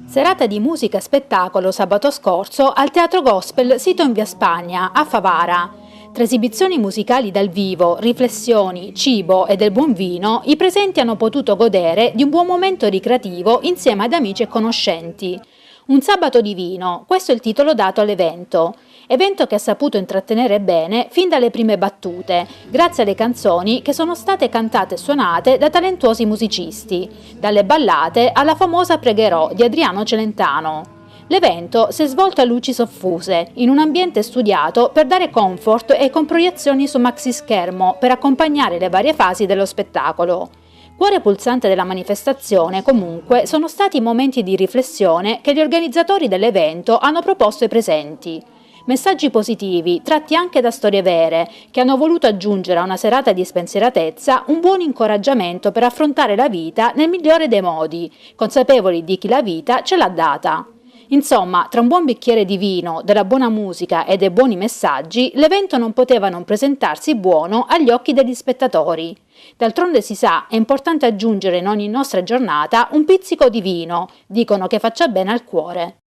Serata di musica e spettacolo sabato scorso al Teatro Gospel sito in via Spagna, a Favara. Tra esibizioni musicali dal vivo, riflessioni, cibo e del buon vino, i presenti hanno potuto godere di un buon momento ricreativo insieme ad amici e conoscenti. Un sabato di vino, questo è il titolo dato all'evento. Evento che ha saputo intrattenere bene fin dalle prime battute, grazie alle canzoni che sono state cantate e suonate da talentuosi musicisti, dalle ballate alla famosa Pregherò di Adriano Celentano. L'evento si è svolto a luci soffuse, in un ambiente studiato per dare comfort e con proiezioni su maxi schermo per accompagnare le varie fasi dello spettacolo. Cuore pulsante della manifestazione, comunque, sono stati i momenti di riflessione che gli organizzatori dell'evento hanno proposto ai presenti. Messaggi positivi, tratti anche da storie vere, che hanno voluto aggiungere a una serata di spensieratezza un buon incoraggiamento per affrontare la vita nel migliore dei modi, consapevoli di chi la vita ce l'ha data. Insomma, tra un buon bicchiere di vino, della buona musica e dei buoni messaggi, l'evento non poteva non presentarsi buono agli occhi degli spettatori. D'altronde si sa, è importante aggiungere in ogni nostra giornata un pizzico di vino, dicono che faccia bene al cuore.